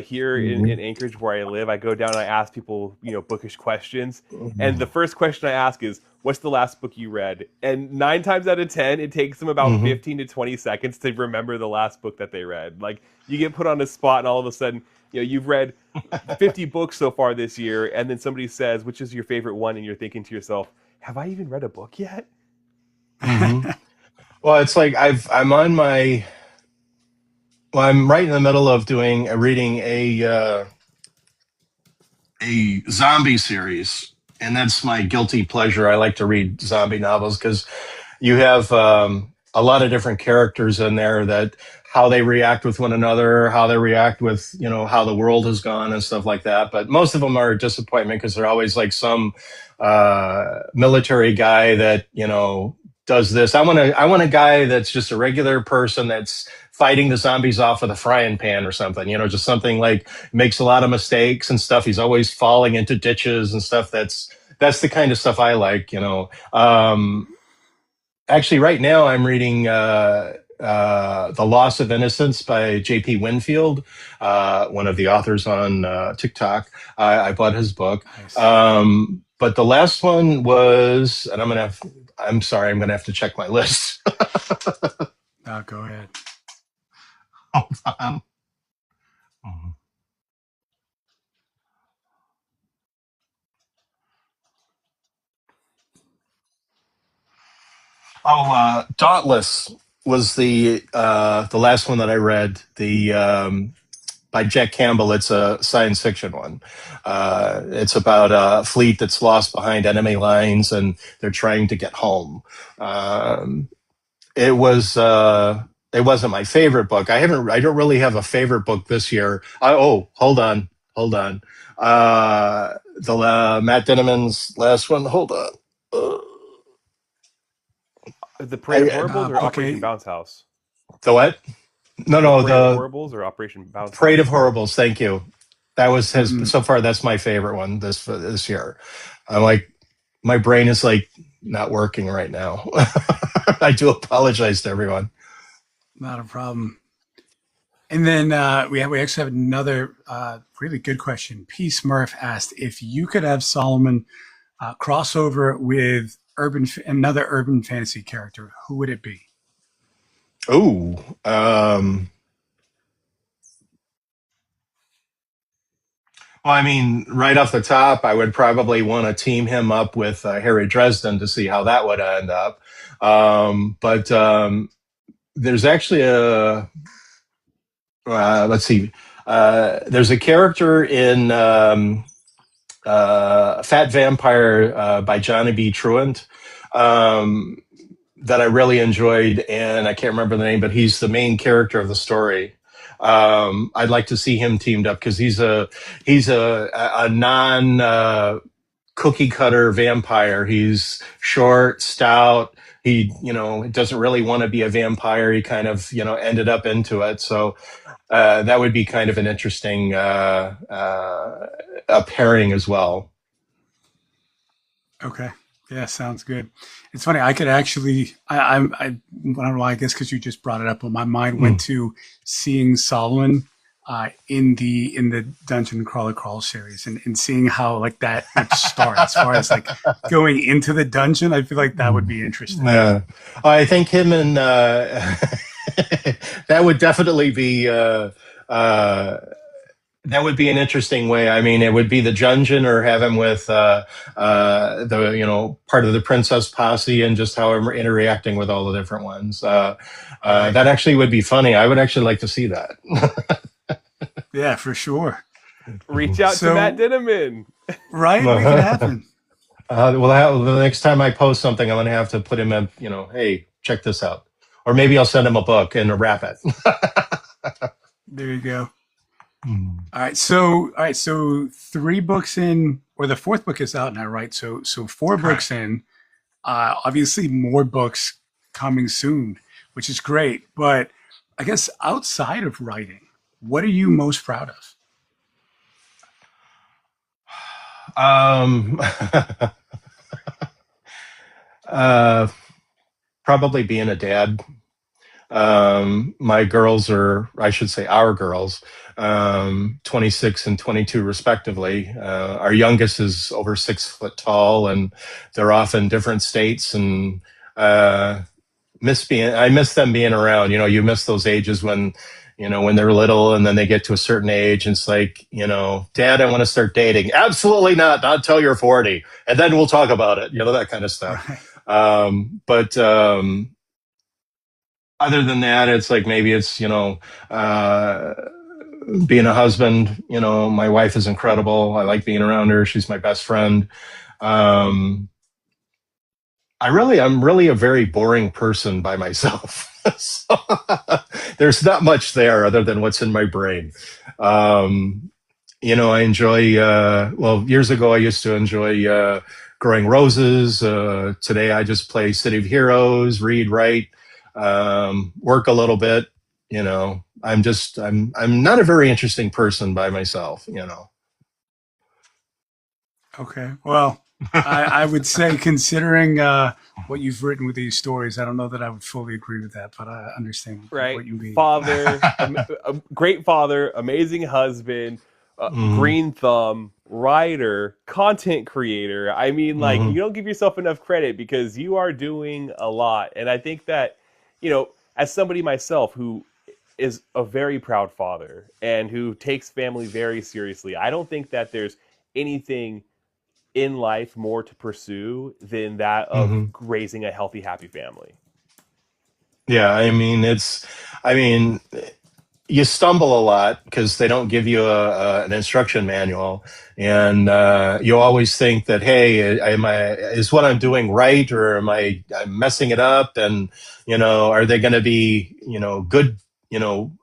here in Mhm. Anchorage where I live. I go down and I ask people, bookish questions. And the Mhm. first question I ask is, "What's the last book you read?" And 9 times out of 10, it takes them about Mhm. 15 to 20 seconds to remember the last book that they read. Like, you get put on a spot, and all of a sudden, you've read 50 books so far this year, and then somebody says, "Which is your favorite one?" And you're thinking to yourself, "Have I even read a book yet?" Mhm. Well, it's like I'm right in the middle of reading a zombie series, and that's my guilty pleasure. I like to read zombie novels because you have a lot of different characters in there, that how they react with one another, how they react with how the world has gone and stuff like that. But most of them are a disappointment, because they're always like some military guy that does this. I want a guy that's just a regular person that's fighting the zombies off with a frying pan or something. Just something like makes a lot of mistakes and stuff. He's always falling into ditches and stuff. That's the kind of stuff I like. Actually, right now I'm reading The Loss of Innocence by J.P. Winfield, one of the authors on TikTok. I bought his book. Nice. But the last one was, and I'm sorry, I'm going to have to check my list. Go ahead. Hold on. Mhm. Dauntless was the last one that I read. By Jack Campbell. It's a science fiction one. It's about a fleet that's lost behind enemy lines, and they're trying to get home. Um, it was. It wasn't my favorite book. I don't really have a favorite book this year. Hold on, hold on. The Matt Denneman's last one. Hold on. Uh, The Parade of I Horribles or Operation Okay. Bounce House? the what? No, The no, Parade of the Horribles or Operation Bounce Parade of House? Horribles. Thank you. That was his. Mm-hmm. So far, that's my favorite one this year. I'm like, my brain is like not working right now. I do apologize to everyone. Not a problem. And then we actually have another really good question. Peace Murph asked if you could have Solomon crossover with another urban fantasy character, who would it be? Oh, well, I mean, right off the top, I would probably want to team him up with Harry Dresden to see how that would end up. But there's actually let's see, there's a character in Fat Vampire by Johnny B. Truant. Um, that I really enjoyed, and I can't remember the name, but he's the main character of the story. I'd like to see him teamed up because he's a non cookie cutter vampire. He's short, stout. He, doesn't really want to be a vampire. He kind of, ended up into it. So that would be kind of an interesting a pairing as well. Okay. Yeah, sounds good. It's funny. I could actually, I don't know why. I guess because you just brought it up, but my mind went to seeing Solomon in the Dungeon Crawler Crawl series, and seeing how like that would start as far as like going into the dungeon. I feel like that would be interesting. Yeah, I think him and that would definitely be that would be an interesting way. I mean, it would be the dungeon or have him with the part of the princess posse and just how I'm interacting with all the different ones. Right. That actually would be funny. I would actually like to see that. Yeah, for sure. Reach out to Matt Dinneman. Right, make it happen. Well, the next time I post something, I'm going to have to put him in, hey, check this out. Or maybe I'll send him a book and wrap it. There you go. All right. So 3 books in, or the 4th book is out now, right? So 4 books in, obviously more books coming soon, which is great. But I guess outside of writing, what are you most proud of? Probably being a dad. My girls I should say our girls, 26 and 22 respectively. Our youngest is over 6 foot tall, and they're off in different states, and I miss them being around. You miss those ages when they're little and then they get to a certain age and it's like, Dad, I want to start dating. Absolutely not until you're 40. And then we'll talk about it, that kind of stuff. Right. But other than that, it's like, maybe it's, being a husband. My wife is incredible. I like being around her. She's my best friend. I'm really a very boring person by myself. So, there's not much there other than what's in my brain. I enjoy, years ago, I used to enjoy growing roses. Today, I just play City of Heroes, read, write, work a little bit. I'm not a very interesting person by myself, Okay. Well, I would say, considering what you've written with these stories, I don't know that I would fully agree with that, but I understand what you mean. Father, a great father, amazing husband, green thumb, writer, content creator. I mean, like, you don't give yourself enough credit because you are doing a lot. And I think that, as somebody myself who is a very proud father and who takes family very seriously, I don't think that there's anything in life more to pursue than that of raising a healthy, happy family. Yeah, I mean, you stumble a lot because they don't give you an instruction manual, and you always think that, hey, is what I'm doing right, or I'm messing it up, and are they going to be good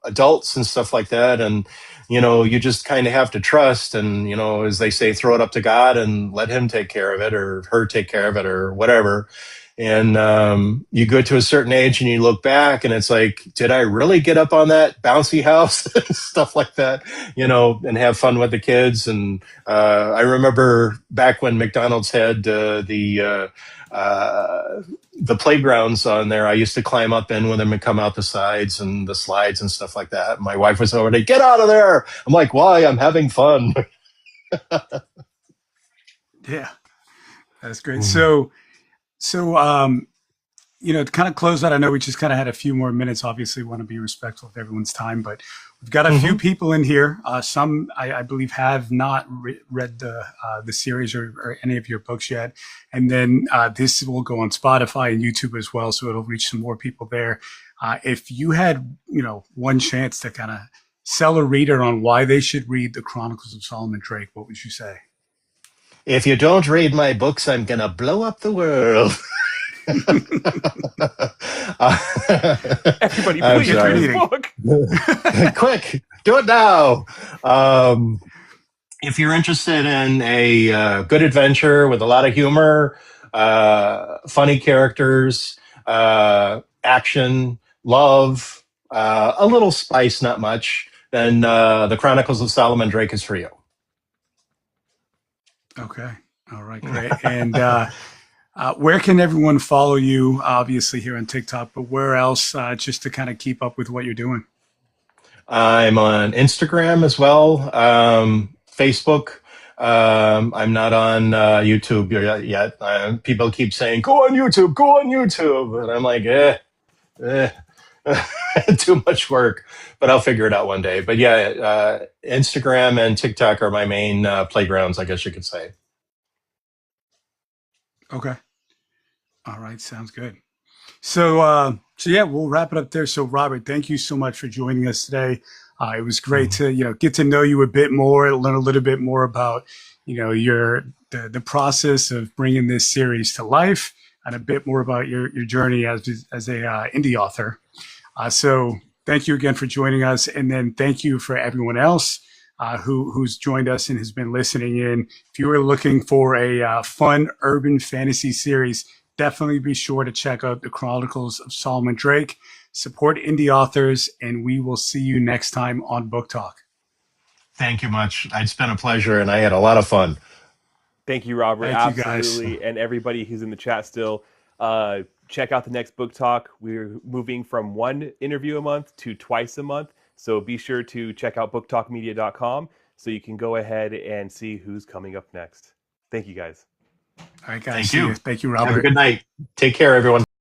adults and stuff like that, and you just kind of have to trust, and as they say, throw it up to God and let him take care of it, or her take care of it, or whatever. And you go to a certain age and you look back and it's like, did I really get up on that bouncy house? Stuff like that, and have fun with the kids. And I remember back when McDonald's had the playgrounds on there, I used to climb up in with them and come out the sides and the slides and stuff like that. My wife was already, get out of there. I'm like, why? I'm having fun. Yeah, that's great. So, to kind of close out, I know we just kind of had a few more minutes. Obviously, want to be respectful of everyone's time, but we've got a few people in here. Some, I believe, have not read the series or any of your books yet. And then this will go on Spotify and YouTube as well, so it'll reach some more people there. If you had, one chance to kind of sell a reader on why they should read the Chronicles of Solomon Drake, what would you say? If you don't read my books, I'm going to blow up the world. Everybody, I'm please read his sorry. book. Quick, do it now. If you're interested in a good adventure with a lot of humor, funny characters, action, love, a little spice, not much, then the Chronicles of Solomon Drake is for you. Okay. All right, great. And where can everyone follow you? Obviously here on TikTok, but where else, just to kind of keep up with what you're doing? I'm on Instagram as well, Facebook. I'm not on YouTube yet. People keep saying, go on YouTube, go on YouTube. And I'm like, eh. Too much work, but I'll figure it out one day. But yeah, Instagram and TikTok are my main playgrounds, I guess you could say. Okay. All right. Sounds good. So yeah, we'll wrap it up there. So Robert, thank you so much for joining us today. It was great to, get to know you a bit more, learn a little bit more about, the process of bringing this series to life, and a bit more about your journey as a indie author. So thank you again for joining us. And then thank you for everyone else who's joined us and has been listening in. If you are looking for a fun urban fantasy series, definitely be sure to check out the Chronicles of Solomon Drake. Support indie authors, and we will see you next time on Book Talk. Thank you much. It's been a pleasure, and I had a lot of fun. Thank you, Robert. Thank you, guys. Absolutely. And everybody who's in the chat still, check out the next Book Talk. We're moving from one interview a month to twice a month. So be sure to check out booktalkmedia.com so you can go ahead and see who's coming up next. Thank you, guys. All right, guys. Thank you. Thank you, Robert. Have a good night. Take care, everyone.